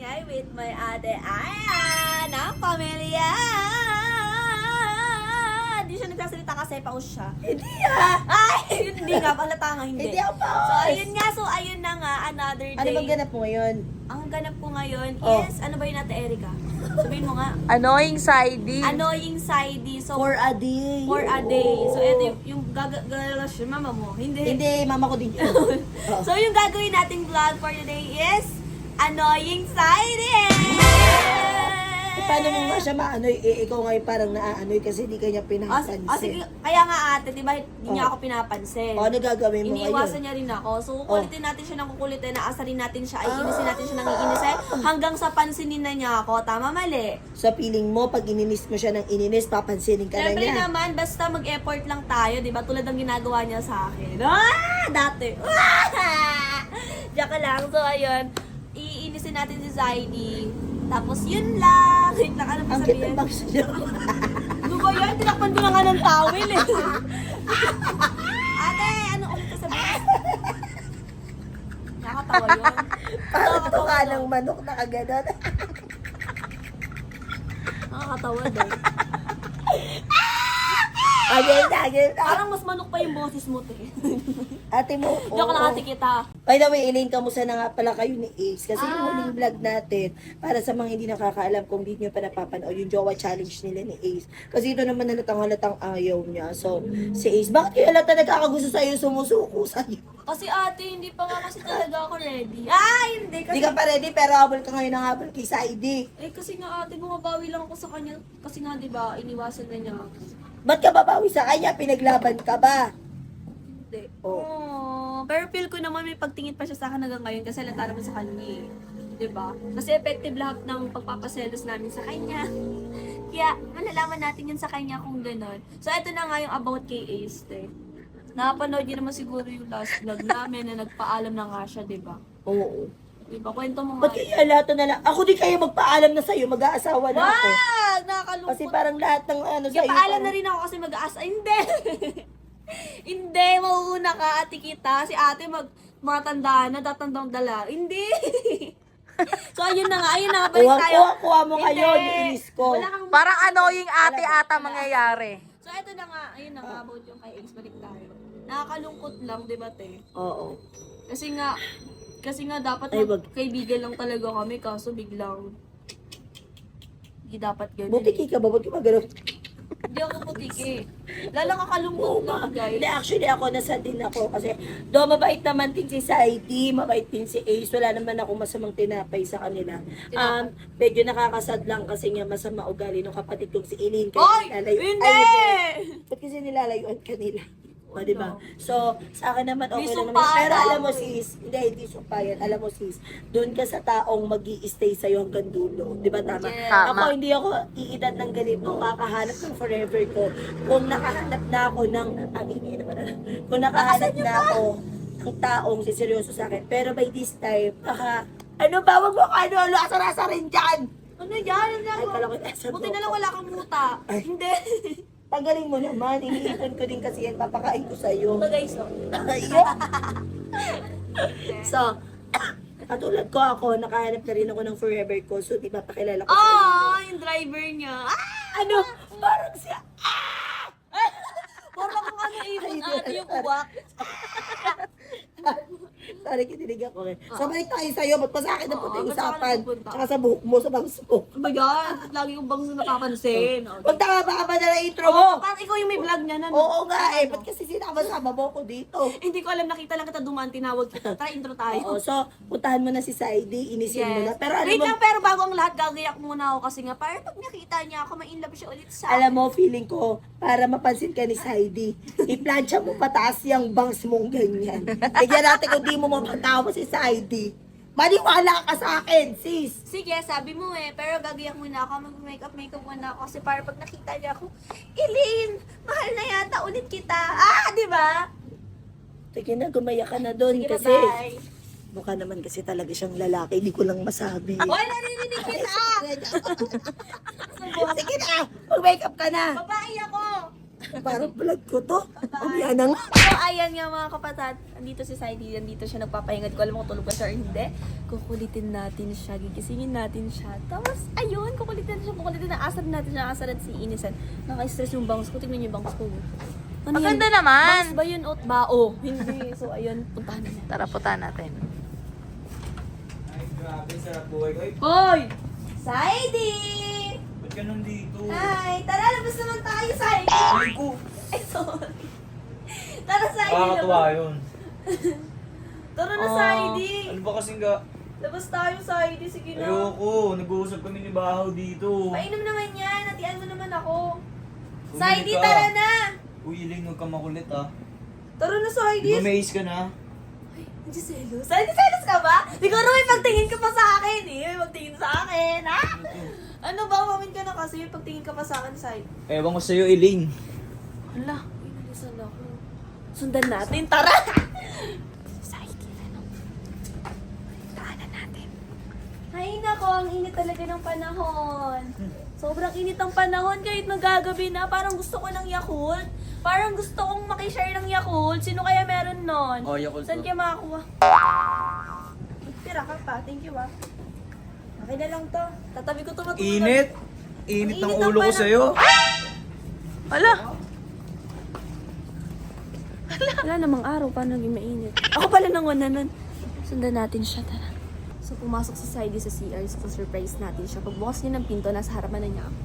ingay with my ate Aya ng pamilya. Hindi siya nagsasalita kasi paus siya. Hindi ah! Ay! Hindi nga, halata nga hindi. Hindi ako paus! So ayun na nga, another day. Ano bang ganap mo ngayon? Ang ganap ko ngayon Oh. is, ano ba yun natin, Erica? Sabihin mo nga. Annoying sidey. Annoying sidey. So, For a day. for a day. So, ito yung gagalasyon, mama mo. Hindi. Hindi, mama ko din yun. Oh. So, yung gagawin nating vlog for today is annoying sidey! Paano mo nga siya maanoy? Eh, ikaw ngayon parang naaanoy kasi di kanya pinapansin. Sige, kaya nga ate, di ba, hindi niya ako pinapansin. O, ano gagawin mo Iniiwasan ngayon? niya rin ako. So, kukulitin natin siya ng kukulitin, naasarin natin siya, ay inisin natin siya ng iinisin, hanggang sa pansinin na niya ako. Tama, mali. So, feeling mo, pag ininis mo siya ng ininis, papansinin ka na Siyempre niya. naman, basta mag-effort lang tayo, di ba? Tulad ng ginagawa niya sa akin. Dati. Diyan ka lang. So, ayun. Iinisin natin si Zaidi. Tapos, yun lang. Wait lang, ano pa Ang cute sabihin? ng box niya. Ano ba yan? Tinakpan ko na nga ng towel eh. Ate, ano ulit ka sabihin? Nakakatawa yun. Parang tuka ng manok na kaganon. Nakakatawa daw. Agad na. Parang mas manok pa yung boses mo, te. Ate mo. Diyan ka nakati kita. By the way, Elaine, kamusta na nga pala kayo ni Ace? Kasi yung huling vlog natin, para sa mga hindi nakakaalam kung di nyo pa napapanood, yung Jowa Challenge nila ni Ace. Kasi ito naman halatang ayaw niya. So, si Ace, bakit kayo halata nagkakagusto sa'yo, sumusuko sa'yo? Kasi ate, hindi pa nga kasi talaga ako ready. Hindi kasi... Hindi ka pa ready, pero habol ka ngayon ng habol kay Saidi. kasi nga ate, bumabawi lang ako sa kanya. Kasi nga, di ba, iniwasan na niya. Ba't ka babawi sa kanya? Pinaglaban ka ba? Hindi. Oh. Pero feel ko naman may pagtingin pa siya sa akin hanggang ngayon kasi halata naman sa kanya eh. Di ba? Kasi effective lahat ng pagpapaselos namin sa kanya. Kaya, malalaman natin yun sa kanya kung gano'n. So, ito na nga yung about kay Ace, te. Napanood niyo naman siguro yung last vlog namin na nagpaalam na nga siya, di ba? Oo. Di ba? Kwento mo nga. Ba't kaya lahat na lang? Ako di kayo magpaalam na sa'yo, mag-aasawa na ako. Wag! Nakakalungkot. Kasi parang lahat ng ano Kaya sa'yo. paalam na rin ako kasi mag-aas. Hindi! Hindi! Mauuna ka, ate kita. Si ate matanda na, tatandang dala. Hindi! So, ayun na nga, balik tayo. Kuha mo Hindi. ngayon, inis ko. Wala kang... Parang annoying ate ata mangyayari. So, eto na nga, ayun na nga, about yung kay Ace, balik tayo. Nakakalungkot lang, di ba, te? Oo. Kasi nga dapat Ay, wag. kaibigan lang talaga kami, kaso biglang hindi dapat ganun. Butiki ka ba? Ba't ka ba ganun? Hindi ako putiki. Lalo kakalungkot lang, guys. Hindi, actually ako, nasa din ako. Kasi, do mabait naman din si Saidi, mabait din si Ace. Wala naman ako masamang tinapay sa kanila. Medyo nakakasad lang kasi nga masama ugali ng kapatid kong si Eileen. Oy! Nilalayo- Hindi! Ba't kasi nilalayuan kanila? O, diba? So, sa akin naman okay May lang naman. sumpahan Pero alam mo ako eh. sis, hindi sumpayan. Alam mo sis, doon ka sa taong mag-i-stay sa'yo hanggang dulo. Diba tama? Yes. Tama. Ako, hindi ako iidad ng ganito, kakahanap ng forever ko. Kung nakahanap na ako ng, kung nakahanap na ako ng taong siseryoso sa akin. Pero by this time, ano ba, wag mo ko asar-asa rin dyan. Ano yan? Ay, kala ko nasa Buti na lang buhok. wala kang muta. Ay. Hindi. Tanggalin mo naman, iniipon ko din kasi yan, papakain ko sa'yo. Ito guys, oh. So, katulad ko ako, nakahanap na rin ako ng forever ko. So, di ba, pakilala ko Yung driver niya. Ano? Parang siya. Parang kung ano ibon Ay, ate yung uwak. Sorry, kinilig ako. So, balik tayo sa'yo. Ba't pa sa akin na puti ba't sa akin usapan? napupunta? Tsaka sa buhok mo, sa bangs mo. Ano ba yan? Lagi yung bangs na napapansin. Huwag na nga baka ba na intro mo? Parang ikaw yung may vlog niya na. Oo nga eh. Ba't kasi sinama-sama mo ko dito? Hindi ko alam, nakita lang kita dumaan, tinawag kita. Tara, intro tayo. Oo, so, puntahan mo na si Saidi, inisin mo na. Pero alam Wait mo, lang, pero bago ang lahat, gagayak muna ako kasi nga, parang pag nakita niya ako, ma-inlove siya ulit sa alam mo, feeling ko, para mapansin ka ni Saidi, i-plancha mo pataas yung bangs mong ganyan. Kaya natin kung di mo mapatawa si Saidi, maniwala ka sa akin, sis. Sige, sabi mo pero gagayak muna ako, mag-makeup muna ako kasi para pag nakita niya ako, Eileen, mahal na yata ulit kita. Di ba? Sige na, gumaya ka na doon Sige kasi na, bye. mukha naman kasi talaga siyang lalaki, hindi ko lang masabi. Hoy, narinig kita! Sige na, mag-makeup ka na. Babae ako! Parang vlog ko to. Umiyan na nga. So, ayan nga mga kapatid. Andito si Saidi. Andito siya nagpapahinga. Di ko alam kung tulog ba siya or hindi. Kukulitin natin siya. Gigisingin natin siya. Tapos, ayun. Kukulitin siya. Kukulitin na. Asad natin siya. Asad si Innocent. Naka-stress yung bangs ko. Tingnan yung bangs ko. Ano yan? Maganda naman. Bangs ba yun? Ot ba? Oh, hindi. So, ayun. Puntahan na niya. Tara, punta natin. Ay, grabe, sarap buhay ko. Ay, Hoy! Saidi! ba't ka nandito? Hi! Tara, labas naman tayo, Saidi! Ay ko! Ay, sorry. Tara, Saidi. Nakakatuwa labas. yun. Tara na, Oh. Saidi. Ano ba kasing ga... Labas tayo, Saidi. Sige na. Ayoko, nag-uusap kami ni Bahaw dito. Painom naman yan. Hatian mo naman ako. Bumili Saidi, ka. tara na! Uy, Iling, huwag ka makulit ah. Tara na, Di Saidi. ba may ace ka na? Hindi selos. Saidi, selos ka ba? Siguro may pagtingin ka pa sa akin eh. May pagtingin sa akin, ha? Ano ba? Mamin ka na kasi. May pagtingin ka pa sa akin, Saidi. Ewan ko sa'yo, Iling. Hala. Inalisan ako. Sundan natin. Tara! Saidi, ano? Taanan natin. Ay, nako. Ang init talaga ng panahon. Sobrang init ang panahon kahit nagagabi na. Parang gusto ko ng Yakult. Parang gusto kong makishare ng Yakult. Sino kaya meron nun? Oh, Yakult Saan to. kaya makakuha? Tira ka pa. Thank you, ah. Okay na lang to. Tatabi ko to matulog. Init! Init Ang ng init ng ulo ko panahon. sa'yo. Wala. Wala namang araw, paano naging mainit? Ako pala nang nun. Sundan natin siya, tara. So, pumasok si Saidi sa CR, so surprise natin siya. Pagbukas niya ng pinto, nasa harapan na niya ako.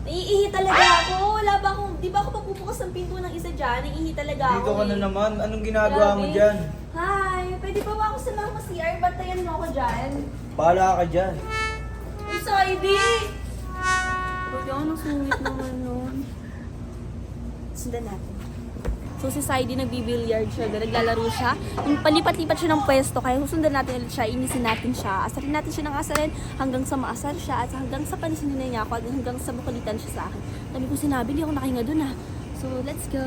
Naiihi talaga ako. Wala ba akong, di ba ako pagbubukas ng pinto ng isa dyan? Naiihi talaga ako. Dito ka na eh. naman. Anong ginagawa mo Grabe. dyan? Hi, pwede ba ba ako sa mga CR? Bantayan mo ako dyan. Bahala ka dyan. Ay, Saidi! Huwag ako nang sungit naman nun. Sundan natin. So si Saidi nagbibilyard siya, naglalaro siya. Yung palipat-lipat siya ng pwesto, kaya susundan natin ulit siya, inisin natin siya. Asarin natin siya ng asarin hanggang sa maasar siya at hanggang sa pansinin niya ako at hanggang sa makulitan siya sa akin. Dami ko sinabi, hindi ako nakahinga dun ah. So let's go.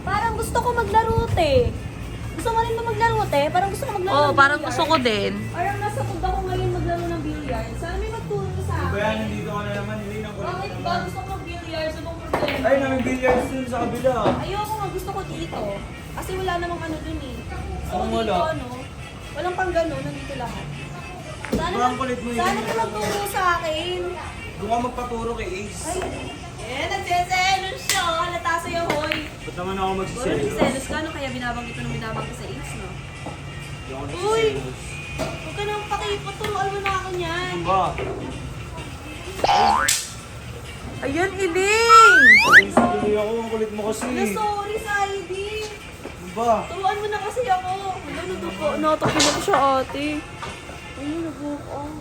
Parang gusto ko maglaro te. Gusto mo rin ba maglaro te? Parang gusto ko maglaro Oo, ng parang billiard. gusto ko din. Parang nasa pag ako ngayon maglaro ng billiard. Sana may magturo sa Ba yan, akin. nandito ka na naman. Iling, ang kulit Bakit mo ba? naman. Gusto ko mag-billiard. Anong problema? Ay, may billiards dun sa kabila. Ayoko nga, gusto ko dito. Kasi wala namang ano dun eh. Gusto ko Anong dito, wala? ano? Walang pang gano'n, nandito lahat. Sana, Sobrang kulit mo, sana Iling. ka magturo sa akin. Doon ka magpaturo kay Ace. Ay, nagseselos siya. Halata sa'yo, hoy. Ba't naman ako Puro magsiselos? nagseselos ka, ano kaya binabanggit ko nung binabanggit sa Ace, no? Hindi ako Uy! nagsiselos. Huwag ka nang pakipaturuan mo na ako niyan. Ano ba? Ayun, Iling! Ay, tuloy ako. Ang kulit mo kasi. Ano, sorry, Saidi. Ano ba? Turuan mo na kasi ako. Ano, nadupo. Natapilok siya, ate. Ayun, nag-walk out.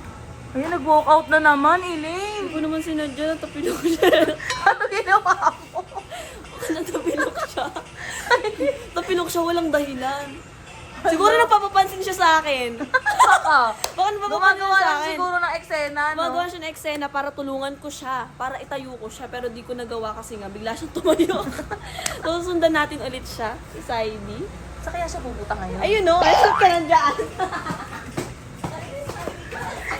Ayun, nag-walk out na naman, Iling. Hindi ko naman sinadya, natapilok siya. Ano ginawa mo? Natapilok siya. Napilok siya, walang dahilan. Siguro napapapansin siya sa akin. Baka. Baka napapapansin Gumagawa siya sa lang akin. siguro ng eksena, no? Gumagawa siya ng eksena para tulungan ko siya. Para itayo ko siya. Pero di ko nagawa kasi nga, bigla siyang tumayo. So, sundan natin ulit siya. Si Saidi. Sa kaya siya pupunta ngayon? Ayun no, result ka nandiyan.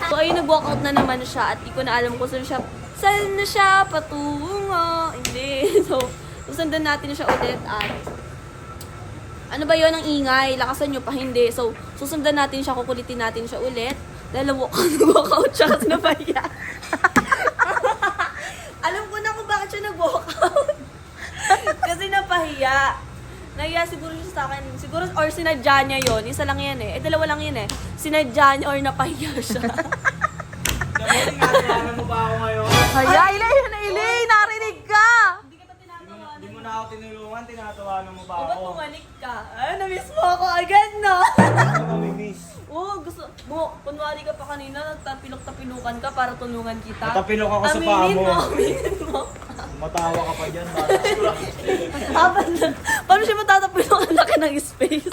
So ayun, nag-walkout na naman siya at di ko na alam kung saan na siya patungo. Hindi. So, susundan natin siya ulit at ano ba yon ang ingay? Lakasan nyo pa, hindi. So, susundan natin siya, kukulitin natin siya ulit. Dahil nag-walkout siya kasi napahiya. Alam ko na kung bakit siya nag-walkout. Kasi napahiya. Nahiya siguro siya sa akin. Siguro, or sinadya niya yun. Isa lang yan eh. Dalawa lang yan eh. Sinadya niya or napahiya siya. Tinatawanan mo ba ako ngayon? Kaya, Iling! Iling! Narinig ka! Hindi kita tinatawanan. Hindi mo na ako tinulungan, tinatawanan mo ba O ba't ako? pumanik ka? Ah, na-miss mo ako agad, no? Ano kami, miss? Oo, gusto mo. Kunwari ka pa kanina, tapilok-tapilukan ka para tulungan kita. Natapilok ako sa paa mo. Aminin mo. Matawa ka pa dyan, bata. Paano siya matatapilok ang laki ng space?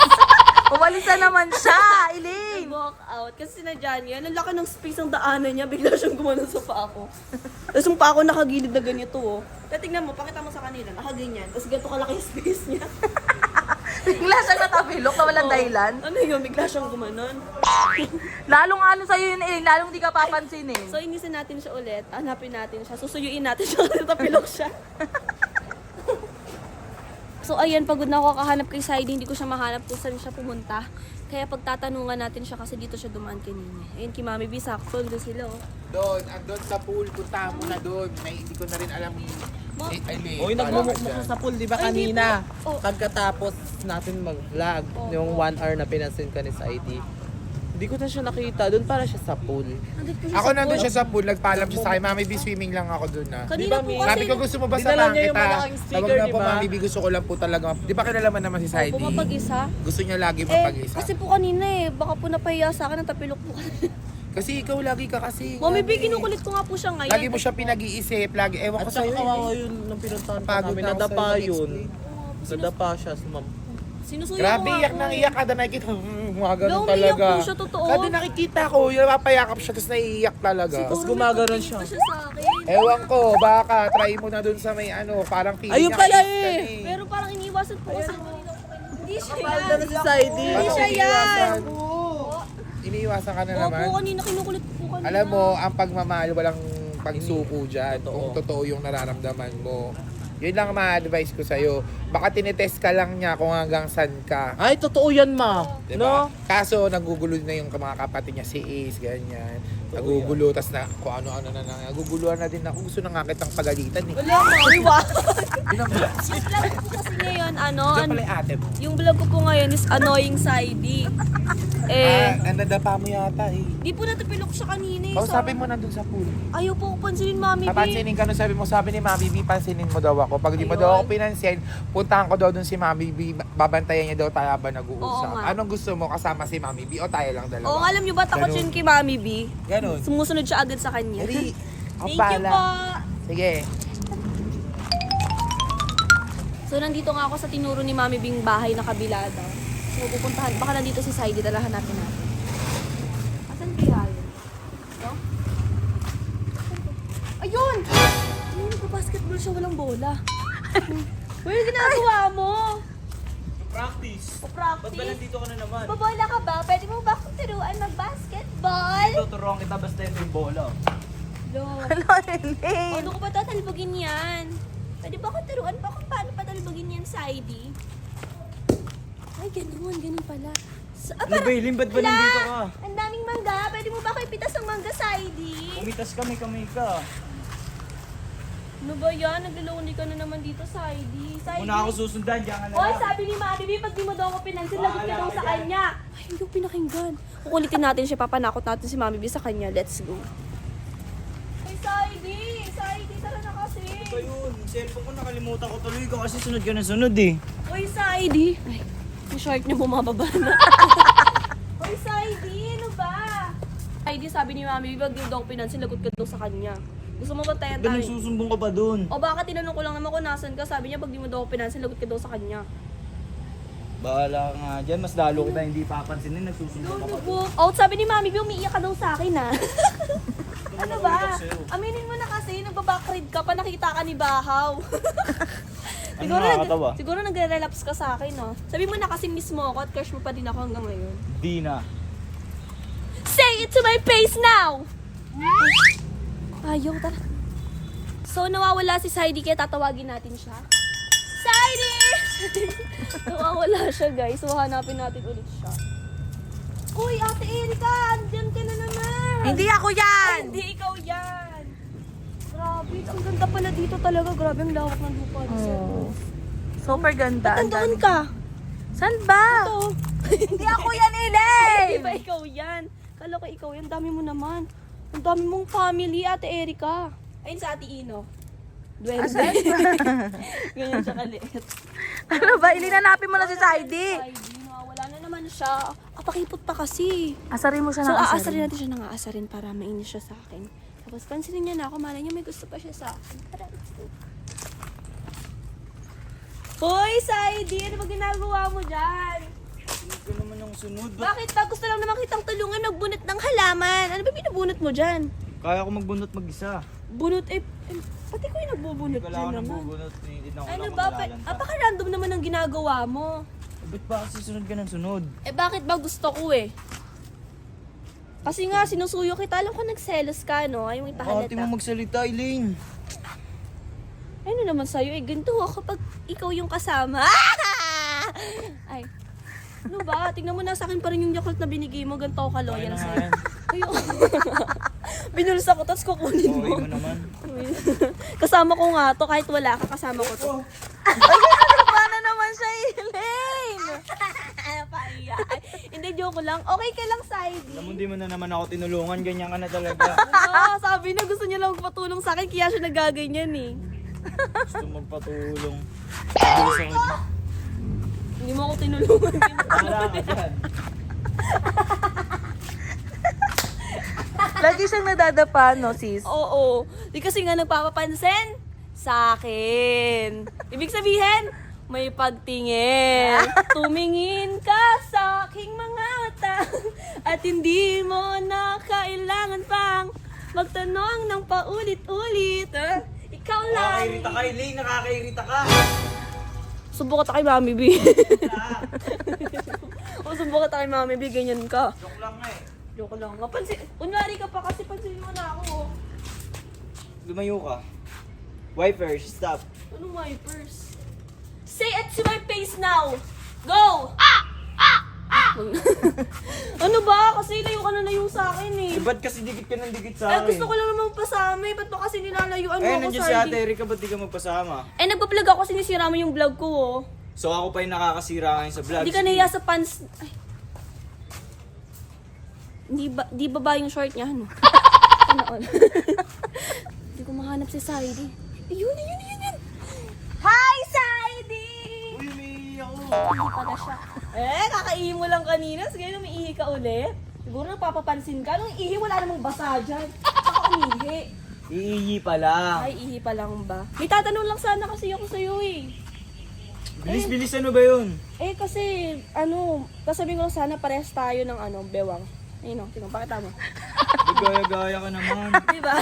Umalisa naman siya, Iling! Nag-walk walk out. Kasi sinadya niya, ang laki ng space ng daanan niya, bigla siyang gumanon sa paa ko. Tapos yung paa ko nakagilid na ganito, oh. Kaya tingnan mo, pakita mo sa kanila, nakaganyan. Tapos ganito kalaki yung space niya. Bigla siyang natapilok na walang dahilan. Ano yun, bigla siyang gumanon. Lalong ano sa'yo yun, Eileen. Lalong di ka papansin eh. So, inisin natin siya ulit. Hanapin natin siya. Susuyuin natin siya kasi natapilok siya. So, ayan, pagod na ako kakahanap kay Saidi. Hindi ko siya mahanap kung saan siya pumunta. Kaya pagtatanungan natin siya kasi dito siya dumaan kanina. Ayun, kay Mami B, sakto. Doon sila, oh. Doon, andun sa pool, punta mo na doon. Hindi ko na rin alam Uy, nagmumukmuk na sa pool, di ba Ay, di kanina? po. Oh. Pagkatapos natin mag-vlog, yung 1 hour na pinansin ka ni Saidi. Hindi ko na siya nakita, doon para siya sa pool. Nandito po siya Ako sa nandun pool. siya sa pool, nagpaalam siya sa akin, Mami B, swimming lang ako doon na. Kanina po kasi. Sabi ko gusto mo ba Dinala samahan niya yung kita? malaking Tawag sticker, na di po ba? Mami B, gusto ko lang po talaga. Di ba kilalaman naman si Saidi? Pumapag-isa. Gusto niya lagi Eh, mapag-isa. kasi po kanina eh, baka po napahiya sa akin, natapilok po kanina. Kasi ikaw lagi ka kasi. Mami B, kinukulit ko nga po siya ngayon. Lagi mo siya pinag-iisip, lagi. Ewan ko At saka sa'yo. kawawa eh. yun nung pinuntahan pa Pagod namin, na ako nadapa sa'yo yun. mag-explain. Nadapa siya, sumam. Sinusuyo Grabe, ko nga iyak po nang eh. iyak kada nakikita. Mga ganun No, umiyak talaga. po siya, totoo. Kada nakikita ko, yung napayakap siya, tapos naiiyak talaga. Tapos Siguro gumaganon may siya. pagtingin pa sa akin. Ewan ko, baka try mo na dun sa may ano, parang feeling Ayun niya pala kiss ka eh. na Pero parang iniwasan po kasi. Hindi siya Kapal yan. na na si Saidi. Hindi siya yan. Iniiwasan ka na naman. Opo, kanina kinukulit po kanina. Alam mo, ang pagmamahal, walang pagsuko dyan. Totoo. Kung totoo yung nararamdaman mo. Yun lang ang ma-advise ko sa'yo. Baka tinetest ka lang niya kung hanggang saan ka. Ay, totoo yan, ma. Diba? No? Kaso, nagugulo na yung mga kapatid niya, si Ace, ganyan. Nagugulo, tas na, kung ano-ano na naguguluhan na din ako. Gusto na nga kitang pagalitan eh. Wala mo, iwa. Yun ang vlog. Yung vlog ko po kasi ngayon, Diyan pala yung ate mo. yung vlog ko po ngayon is annoying Saidi. Nadapa mo yata eh. Di po natapilok siya kanina eh. Kausapin mo nandun sa pool. Ayaw po ko pansinin, Mami B. Papansinin ka nung sabi ni Mami B, pansinin mo daw ako. Pag di mo Ayun. daw ako pinansin, puntahan ko daw dun si Mami B, babantayan niya daw tayo habang Oo nag-uusap. nga. Anong gusto mo kasama si Mami B o tayo lang dalawa? Oo, alam niyo ba, takot Ganun. yun kay Mami B. Ganun. Sumusunod siya agad sa kanya. Hindi. Thank you po. Sige. So, nandito nga ako sa tinuro ni Mami Bing bahay na kabila daw. So, pupuntahan. Baka nandito si Saidi, dalahan natin natin. Asan kaya yun? No? Ayun! Ayun, nagpa-basketball siya, walang bola. Uy, ginagawa mo? Practice. O-practice? Nandito ka na naman. Babola ka ba? Pwede mo ba akong turuan mag-basketball? Tuturuan kita basta yung bola. Lo. Ano, Eileen? Ano ko ba tatalbogin yan? Pwede ba akong turuan pa kung paano patalbogin yan, Saidi? Ay, ganun pala. Eileen, ba't ba Hala! nandito ka? Ang daming mangga. Pwede mo ba ako ipitas ang mangga, Saidi? Umitas ka, may kamay ka. Ano ba yan? Nagluloni ka na naman dito, Saidi. Saidi. Muna ako susundan, diyan ka na Hoy, lang. sabi ni Mami B, pag di mo daw ako pinansin, lagot ka daw sa kanya. Ay, hindi ko pinakinggan. Kukulitin natin siya, papanakot natin si Mami B sa kanya. Let's go. Ay, Saidi! Saidi, tara na kasi. Ito yun, cellphone ko nakalimutan ko tuloy ko kasi sunod ka na sunod eh. Hoy, Saidi! Ay, yung short niya bumababa na. Hoy, Saidi! Ano ba? Saidi, sabi ni Mami B, pag di mo daw ako pinansin, lagot ka daw sa kanya. Gusto mo ba tayo Ganun susumbong ka pa dun. O baka tinanong ko lang naman kung nasan ka. Sabi niya, pag di mo daw ako pinansin, lagot ka daw sa kanya. Bahala ka nga dyan, mas lalo kita hindi papansinin, nagsusumbong ka pa dun. Walk out. Sabi ni Mami B, umiiyak ka daw sa akin, ha? Ano ba? Aminin mo na kasi, nagbabackread ka pa, nakita ka ni Bahaw. Ano nakakatawa? Siguro nagre-relapse ka sa akin, no? Sabi mo na kasi miss mo ako at crush mo pa din ako hanggang ngayon. Di na. Say it to my face now! Ayaw, tara. So, nawawala si Saidi, kaya tatawagin natin siya. Saidi! Nawawala siya, guys. So, hanapin natin ulit siya. Uy, Ate Erika! Andyan ka na naman! Hindi ako yan! Hindi ikaw yan! Grabe, ang ganda pala dito talaga. Grabe, ang lawak ng lupa. Oh. Super ganda. Ang Tandaan dami- ka! Saan ba? Ito. Hindi ako yan, Hindi Eileen! ba ikaw yan? Kala ko ikaw yan. Dami mo naman. Ang dami mong family, Ate Erika. Ayun sa Ate Ino. Duwende. Ganyan siya kaliit. Ano ba? Eileen, hanapin mo na si Saidi. Saidi, nawawala na naman siya. Kapakipot pa kasi. Asarin mo siya So, ng aasarin natin siya ng aasarin para mainis siya sa akin. Tapos, pansinin niya na ako. Malay niya may gusto pa siya sa akin. Tara, let's go. Hoy, Saidi! Ano ba ginagawa mo dyan? Hindi ko naman yung sumusunod. Bakit ba? Gusto lang naman kitang tulungan magbunot ng halaman. Ano ba binubunot mo dyan? Kaya ko magbunot mag-isa. Bunot pati ko yung nagbubunot Wala dyan ako naman. nagbubunot. Tinitignan ko Ano lang ba? kung malalanta. Apaka-random naman ang ginagawa mo. Ba't ba kasi sunod ka ng sunod? Bakit ba gusto ko eh? Kasi nga, sinusuyo kita. Alam ko nagselos ka, no? Ayaw mo ipahalata. Ate mo magsalita, Elaine. Ano naman sa'yo eh? Ganito ako kapag ikaw yung kasama. Ay. Ano ba? Tingnan mo na sa akin pa rin yung Yakult na binigay mo. Ganito ako Okay kaloyal na nga sa'yo. yan. Ayun. Binulsa ko, tapos kukunin Okay mo. mo naman. Kasama ko nga to, kahit wala ka, kasama ko to. Paano naman siya, Elaine? Paiya. Hindi, joke lang. Okay ka lang, Saidi. Alam mo, di mo na naman ako tinulungan. Ganyan ka na talaga. Sabi na gusto niya lang magpatulong sa akin, kaya siya nagaganyan eh. Gusto magpatulong. Sabi sa Hindi mo ako tinulungan. Para ka dyan. Lagi siyang nadadapa, no, sis? Oo. Di kasi nga nagpapapansin sa akin. Ibig sabihin, may pagtingin. Tumingin ka sa aking mga mata at hindi mo na kailangan pang magtanong ng paulit-ulit. Ikaw lang. Nakakairita ka, Elaine. Nakakairita ka. Subukan kita kay Mami B. O subukan kita kay Mami B, ganyan ka. Joke lang nga eh. Joke lang. Unwari ka pa kasi pansin mo na ako. Lumayo ka. Wipers, stop. Anong wipers? Say it to my face now! Go! Ano ba? Kasi layo ka na layo sa akin eh. Ba't kasi dikit ka ng dikit sa Eh, akin? gusto ko lang naman magpasama eh. Ba't ba kasi nilalayuan mo Eh, ako, nandiyan si Sardi? Ate Erika, ba't di ka magpasama? Eh, nagpa-vlog ako, sinisira mo yung vlog ko oh. So ako pa yung nakakasira ngayon sa vlog. Hindi ka nahiya sa pants. Ay. Di ba yung short niya? Ano? Ano? Hindi ko mahanap si Saidi. Ayun. Hi, Saidi! Uy, umiihi ako. Hindi pala siya. Kakaihi mo lang kanina. Sige, umiihi ka ulit. Siguro napapapansin ka. Nung ihi, wala namang basa dyan. Saka umihi. Iihi pa lang. Ay, ihi pa lang ba? May tatanong lang sana kasi ako sa'yo eh. Bilis-bilis ano ba yun? Eh, kasi, kasabihin ko lang sana parehas tayo ng bewang. Ayun o, tingnan, pakita mo. Gaya-gaya ka naman. Diba?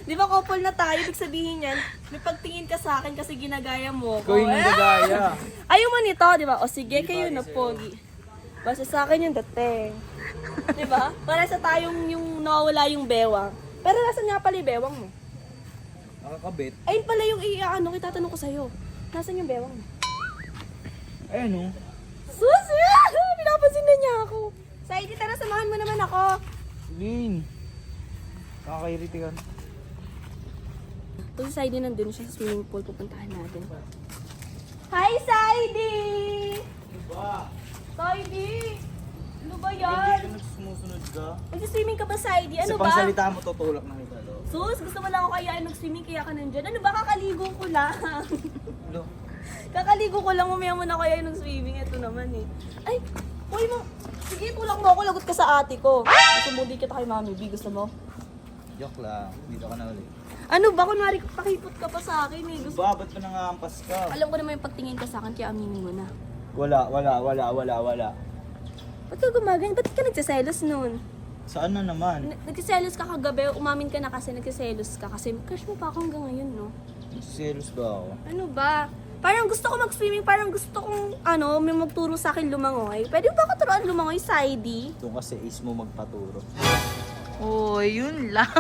Diba couple na tayo? Ibig sabihin yan, may pagtingin ka sa akin kasi ginagaya mo Ikaw ko. yung nagagaya. Ayaw mo nito, diba? O sige, kayo na pogi. Basta sa akin yung dating. Diba? Para sa tayong yung nawawala yung bewang. Pero nasan nga pala yung bewang mo? Nakakabit. Ayun pala yung itatanong ko sa'yo. Nasaan yung bewang mo? Ayun o. Sus! Pinapansin na niya ako. Saidi, tara, samahan mo naman ako. Elaine. Nakakairiti ka. Ito si Saidi nandun siya sa swimming pool. Pupuntahan natin. Hi, Saidi! Ba? Saidi! Ano ba Hindi yan? ka nagsumusunod ka. Mag-swimming ka ba, Saidi? Ano Sa ba? pangsalita mo, tutulak na kita. Lo. Sus, gusto mo lang ako kayaan mag-swimming kaya ka nandyan. Ano ba? Kakaligo ko lang. Lo. Kakaligo ko lang, mamaya mo na kaya ng swimming. Ito naman eh. Ay, uy mo. Sige, tulak mo ako. Lagot ka sa ate ko. Gusto mo di kita kay Mami B. Gusto mo? Joke lang. Dito ka na ulit. Ano ba? Kunwari, pakipot ka pa sa akin eh. Gusto Ba, ba't pa nangangampas ka? Alam ko naman yung pagtingin ka sa akin, kaya aminin mo na. Wala. Ba't ka gumaganyan? Ba't ka nagsiselos nun? Saan na naman? Nagsiselos ka kagabi, umamin ka na kasi nagsiselos ka. Kasi crush mo pa ako hanggang ngayon, no? Selos ba ako? Ano ba? Parang gusto ko mag-swimming, parang gusto kong, may magturo sa akin lumangoy. Pwede mo ba ako turuan lumangoy, Saidi? Doon kasi is mo magpaturo. Oh, yun lang.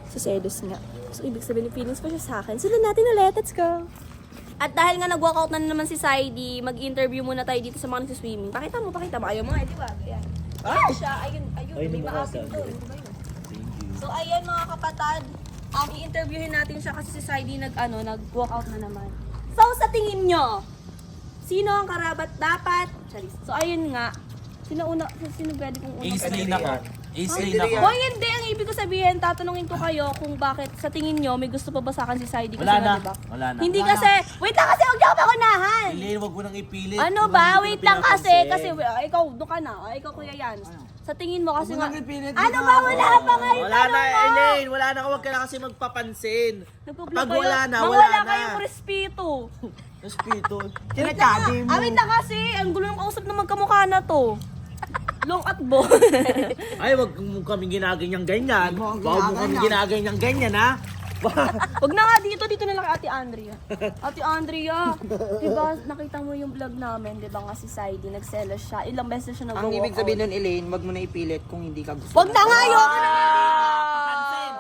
Siselos nga. So, ibig sabihin, feelings pa siya sa akin. Sundan natin ulit, let's go! At dahil nga nag-walkout na naman si Saidi, mag-interview muna tayo dito sa mga nagsiswimming. Pakita mo. Ayaw mo nga, di ba? Ayan. Ayan siya, ayun, may maapin doon. Di ba yun? Thank you. So, ayan mga kapatad. I-interviewin natin siya kasi si Saidi nag-walkout na naman. So, sa tingin nyo, sino ang karabat dapat? Charis. So, ayun nga. Sino pwede kong unang Ace-lane ako. Ace-lane ako. Hoy, hindi. Ang ibig ko sabihin, tatanungin ko kayo kung bakit sa tingin nyo may gusto pa ba sa akin si Saidi. Kasi Wala nga, na. diba? Wala na. Hindi kasi, wait lang kasi, huwag niyo ako paunahan. Elaine, wag mo nang ipilit. Ano Kung ba? hindi ko Wait na lang kasi, pinapansin. ikaw, doon ka na. Ikaw, Kuya Yan. Sa tingin mo kasi Huwag mo nga, nang ipilit. ano ba? Wala pa nga yung Wala na, tanong mo. Elaine. Wala na. Huwag ka na kasi magpapansin. Nagpuplo Pag kayo. wala na, Nang wala wala na. kayong respeto. Respeto. Sinasabi mo. Amin na kasi, ang gulo ng kausap na magkamukha na to. Long at bo. Ay, wag mo kami ginaganyan ganyan. Wag mo kami ginaganyan ganyan, ha? Huwag na nga dito na lang kay Ate Andrea. Ate Andrea, diba nakita mo yung vlog namin, diba nga si Saidi, nagselos siya. Ilang beses na siya Ang nag-walk ibig sabihin out. nun, Elaine, wag mo na ipilit kung hindi ka gusto. Huwag na nga yun!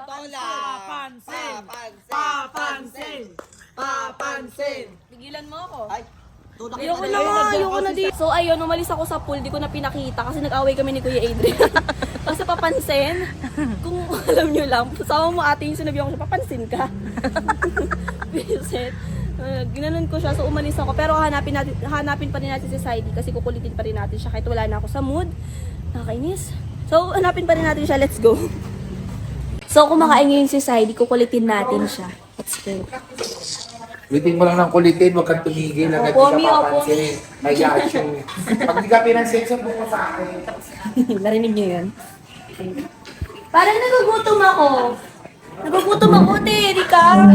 Tola! Papansin! Papansin! Papansin! Tigilan mo ako. Ay, Ayoko na nga, ayoko na dito. So ayun, umalis ako sa pool, di ko na pinakita kasi nag-away kami ni Kuya Adrian. Kasi papansin, kung alam nyo lang, sama mo ate yung sinabi ako, papansin ka. Visit. Ginanon ko siya, so umalis ako. Pero hanapin pa rin natin si Saidi kasi kukulitin pa rin natin siya kahit wala na ako sa mood. Nakakainis. So hanapin pa rin natin siya, let's go. So kumakain ngayon si Saidi, kukulitin natin siya. Let's go. Kulitin mo lang ng kulitin, huwag kang tumigil. Agad Opo, di Mi, ka opo, papansin. Kaya you. Pag di ka pinansin, sabi mo sa akin. Narinig niyo yun? Parang nagugutom ako. Nagugutom ako, te, Erika.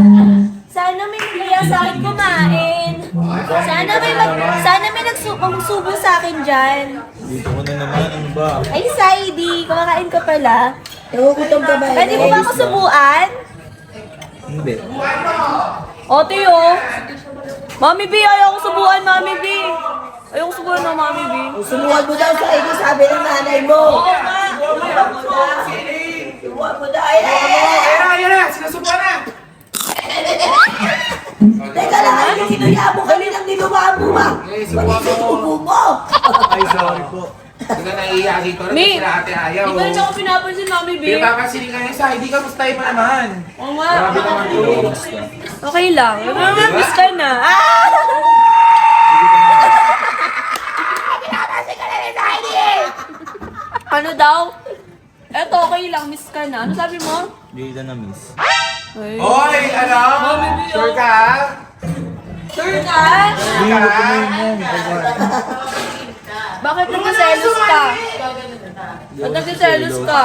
Sana may nagliya sa akin kumain. Sana may magsubo sa akin dyan. Dito ko na naman, ano ba? Ay, Saidi, kumakain ka pala. Nagugutom ka ba? Pwede mo ba ako subuan? Hindi. O, Teo. Mami B, ayaw ko subuan, Mami B. Ayaw ko subuan ng Mami B. Sumuhan mo daw sa ID, sabi ng nanay mo. Oo nga. Sumuhan mo daw. Ay, Ayan na, sinusubuan na! teka lang, ay, sinuya mo kami ng niluwa mo ba? Eh, subuhan mo. Subo mo. Ay, sorry po. Hindi ka naiiyak dito na Mi, sila ate ayaw. Di ba rin ako pinapansin, Mami B? Pinapapansin ka niya sa ID ka, mustahin mo naman. Oo nga. Grabe naman to. Okay lang. Miss ka na. Ano daw? Eto, okay lang. Miss ka na. Ano sabi mo? Hindi kita na-miss. Ay. Hoy, ano? Sure ka? Sure ka? Hindi ko kumain yan. Bakit nagsiselos ka? Ba't nagsiselos ka?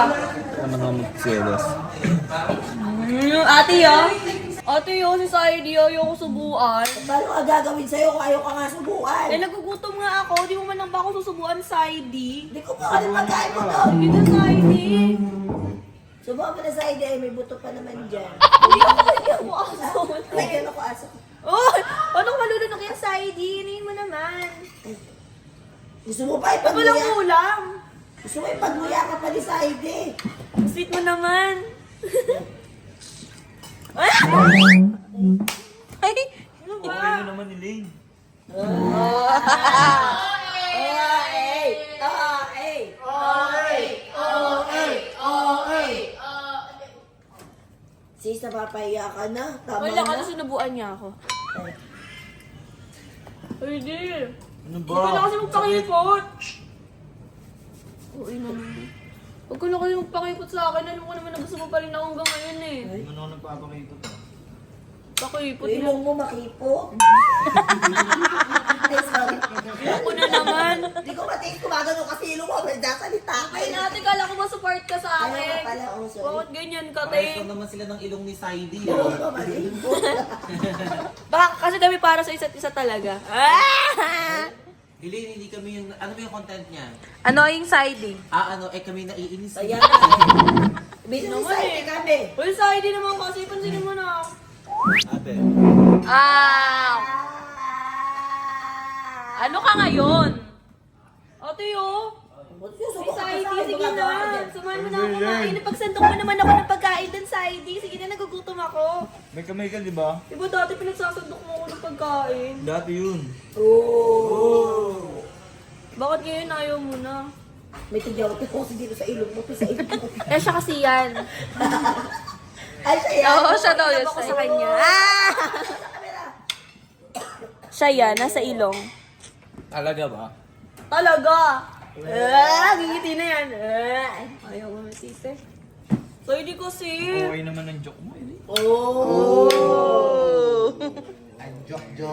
Ano nga magselos? Ate ah. Ate yun, si Saidi, ayoko subuan. Paano ka gagawin sa'yo kung ayaw ka nga subukan? Eh, nagugutom nga ako. Di mo man lang ba ako susubuan, Saidi? Hindi ko pa kasi pagkain mo to. Hindi na, Saidi. Subukan mo na sa ID, ay may buto pa naman dyan. Hindi ako aso. Lagyan ako aso. Oh, paano ko malulunok yan, Saidi? Iniin mo naman. Gusto mo pa Walang ipagmuya? ulam. Gusto mo ipagmuya ka pa ni sa ID? Sweet mo naman. Ay! Okay mo naman, Elaine. Sis, napapahiya ka na. Tama Wala na. kasi sinubuan niya ako. Hindi. Ano ba? Huwag ka na kasi magpakipot. Uy naman. Huwag ka na kasi magpakipot sa akin. Alam ko naman na gusto mo pa rin ako hanggang ngayon eh. Hindi mo na ako nagpapakita to. Pakipot mo. Ilong mo makipot. Ay, sorry. Ako na naman. Hindi ko matigil kumagano kasi ilong mo. Nagsasalita ka. Ay nate, kala ko ba support ka sa Ayaw ka akin? pala. Oh, sorry. Bakit ganyan ka, Pares te? lang naman sila ng ilong ni Saidi. Oo, malipot. Baka kasi kami para sa isa't isa talaga. Ah! Elaine, hindi kami yung, ano ba yung content niya? Ano yung siding? Kami naiinis. Ayan na. Binusay kami. Uy, sa ID naman kasi, pansinin mo na. Ate. Ah! Ano ka ngayon? Ate, oh. Ay, Ay, sa ID, sige na. Samahan mo na ako kumain. Napagsandok mo naman ako ng pagkain dun sa ID. Sige na, nagugutom ako. May kamay ka, di ba? Diba dati pinagsasandok mo ako ng pagkain? Dati yun. Bakit ngayon ayaw mo na? May tigyaw ko kasi dito sa ilong mo. Sa ilong mo. Eh, siya kasi yan. Ay, siya yan. Oo, siya daw yun. Ako sa kanya. Ah! Siya yan, nasa ilong. Talaga ba? Talaga! Gigiti na yan. Ayaw mo masisi. So, hindi kasi. Okay naman ang joke mo, Elaine. Ang joke.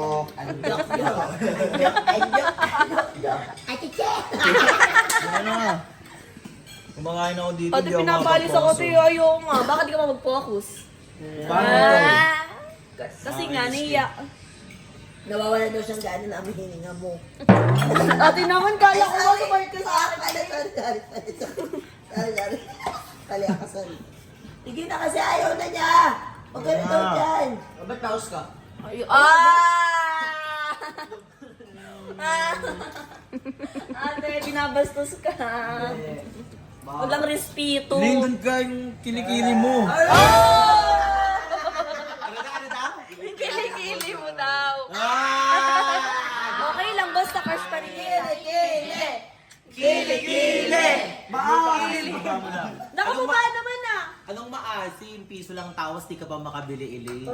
Ano nga? Kumakain ako dito, Pati di ako pinapalis ako makapasok. sa'yo, ayoko nga. Bakit di ka pa mag-focus? Paano to? Kasi nga, naiya. Nawawala daw siyang gana na ang hininga mo. Ate naman, kala ko mag-support ka sa akin. Sorry. Kali ako, sorry. Sige na kasi ayaw na niya. Huwag ka na daw dyan. Ba't paus ka? Ate, binabastos ka. Walang respeto. Nandun ka yung kilikili mo. Kilikili mo daw. Okay lang, basta crush pa rin kita. Nakababa naman ah. Anong maasim? Piso lang tawas, di ka pa makabili-ili. Uy,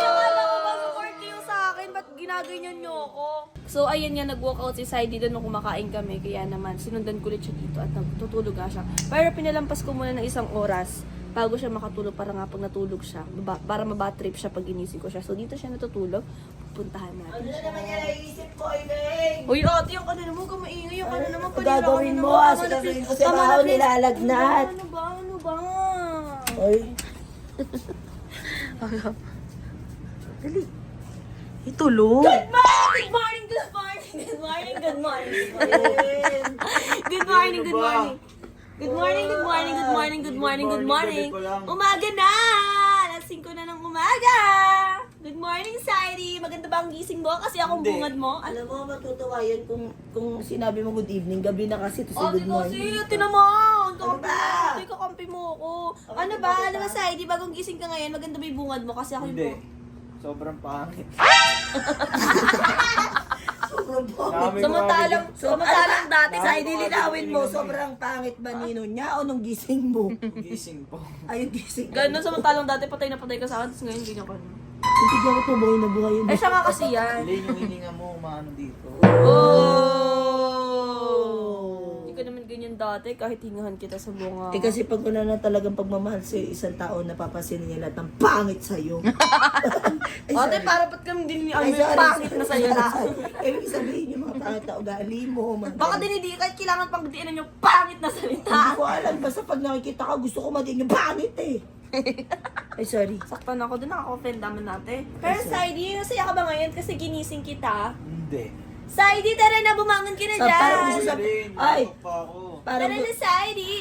akala ko ba support kayo sa akin? Ba't ginaganyan niyo ako? So, ayun nga, nag-walkout si Saidi doon nung kumakain kami. Kaya naman, sinundan ko ulit siya dito at natutulog nga siya. Pero pinalampas ko muna ng 1 oras bago siya makatulog para nga pag natulog siya. Para mabatrip siya pag inisip ko siya. So, dito siya natutulog. Puntahan natin Ano na siya. naman yan naisip ko, Ibeng? Uy, ate, yung ano naman, kamaingay. Yung ano naman, Gagawin mo, sasabihin ko sa bahaw nilalagnat. Ano ba? Ano ba? Oy, Itulog. Good morning! Good morning! Good morning! Good morning! Good morning! Good morning! Good morning! Good morning! Good morning! Good morning! Good morning! Good morning! Umaga na! Alas 5 na ng umaga! Good morning, Saidi! Maganda ba ang gising mo? Kasi akong bungad mo. alam mo, matutuwa yan kung sinabi mo good evening. Gabi na kasi to say Ate good kasi, morning. ate naman! Ano ba? Ate, kakampi mo ako. Ano ba? Alam mo, Saidi, bagong gising ka ngayon, maganda ba yung bungad mo? Kasi ako yung Hindi. Sobrang pangit. Sobrang Sabi ko Samantalang dati, Sa Saidi, linawin mo, sobrang pangit ba nino niya o nung gising mo? gising po. Ay, yung gising. Ganun, samantalang dati patay na patay ka sa akin, tapos ngayon ganyan ka na. Hindi ko ako buhay na buhay yun. Eh, siya nga kasi yan. Hindi yung hininga mo, umaano dito. Oh! Hindi ka naman ganyan dati, kahit hingahan kita sa bunga. Eh kasi pag wala na talagang pagmamahal sa isang tao, napapansin niya lahat ng pangit sa'yo. Ay, Ate, sorry. para ba't kami din Ay, yung sorry. pangit na sa'yo na? Ibig sabihin yung mga pangit na ugali mo. mga Baka ganun. dinidi, kahit kailangan pang diinan yung pangit na Hindi salita. ko alam. Basta pag nakikita ka, gusto ko madiin yung pangit eh. Ay, sorry. Saktan ako doon, nakaka-offend naman natin. Pero Saidi, nasaya ka ba ngayon kasi ginising kita? Hindi. Saidi, tara na, bumangon ka na So, parang dyan. gusto Sabihin, Ay, pa ako. parang, Tara na, Saidi.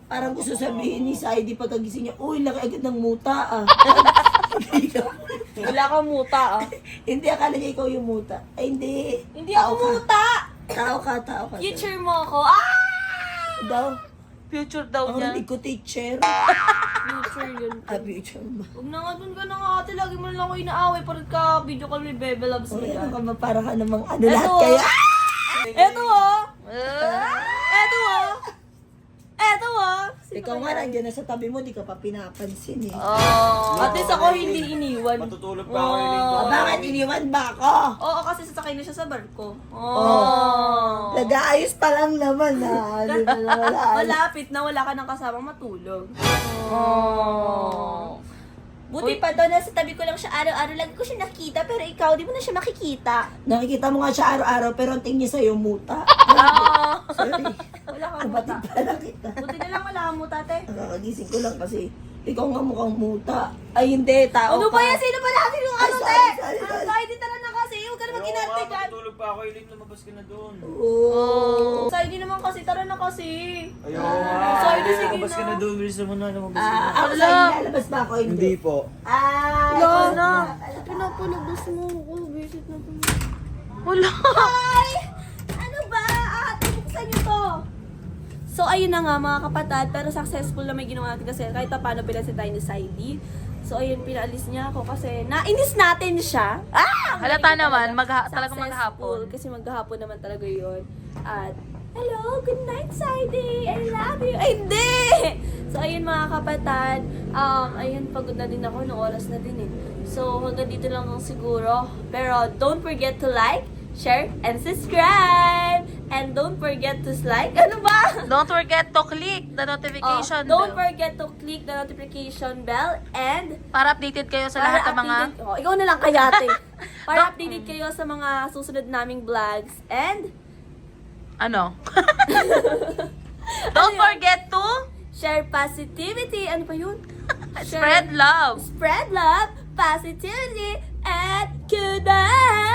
parang gusto sabihin ni Saidi pagkagising niya, uy, laki agad ng muta ah. Wala kang muta ah. Hindi, akala niya ikaw yung muta. Ay, hindi. Hindi ako muta. Tao ka. Future mo ako. Ah! Daw. Future daw Ang niya. hindi ko teacher. Future yun. Future ba? Huwag na nga dun ka na nga ate. Lagi mo lang ako inaaway. Parang ka video call ni Bebe Loves O, me. ano ka ba? Parang ka namang ano lahat Eto, kaya. Eto oh. Eto oh. Eto oh. Ikaw nga, nandiyan na sa tabi mo, di ka pa pinapansin eh. Oh. At least ako hindi iniwan. Matutulog pa ako dito. Ah, bakit iniwan ba ako? Oo, kasi sasakay na siya sa barko. Oh. Nag-aayos pa lang naman ha. Di ba na wala? Malapit na wala ka nang kasamang matulog. Oh. Buti pa doon, nasa tabi ko lang siya araw-araw. Lagi ko siya nakita, pero ikaw, di mo na siya makikita. Nakikita mo nga siya araw-araw, pero ang tingin niya sa'yo muta. Oh. Sorry. Wala kang Abati muta. pala kita. Buti na lang wala kang muta, te. Nakakagising ko lang kasi ikaw nga mukhang muta. Ay hindi, tao Ano ka. ba yan? Sino ba natin yung Ay, ano, sorry, te? sorry, sorry. Ay, di tara na kasi. Huwag ka na mag-inarte dyan. Matutulog pa ako, Eileen, lumabas ka na doon. Oo. Sa hindi naman kasi, tara na kasi. Ayaw nga. Sorry, sige Lumabas ka na. na doon, bilis mo na, lumabas ka na. Ako sa'yo, nilalabas ba ako? Hindi po. Ay, Wala ikaw na. Pinapalabas mo ako. Visit na po. Wala. Ay! Ano ba? Ate, buksan niyo to. So, ayun na nga mga kapatid, pero successful na may ginawa natin kasi kahit pa paano pinasin tayo ni Saidi. So, ayun, pinaalis niya ako kasi nainis natin siya. Ah! Halata Galing naman, talaga. talagang Successful, maghapon. Kasi maghapon naman talaga yun. At, hello, good night, Saidi. I love you. Ay, hindi! So, ayun mga kapatid, ayun, pagod na din ako, no oras na din eh. So, hanggang dito lang siguro. Pero, don't forget to like, share, and subscribe! And don't forget to like, ano ba? Don't forget to click the notification Don't bell forget to click the notification bell and para updated kayo sa lahat ng mga ikaw na lang kaya, ate. Para updated kayo sa mga susunod naming vlogs and ano. Don't forget to share positivity. Ano pa yun? spread love. Spread love, positivity, and Goodbye.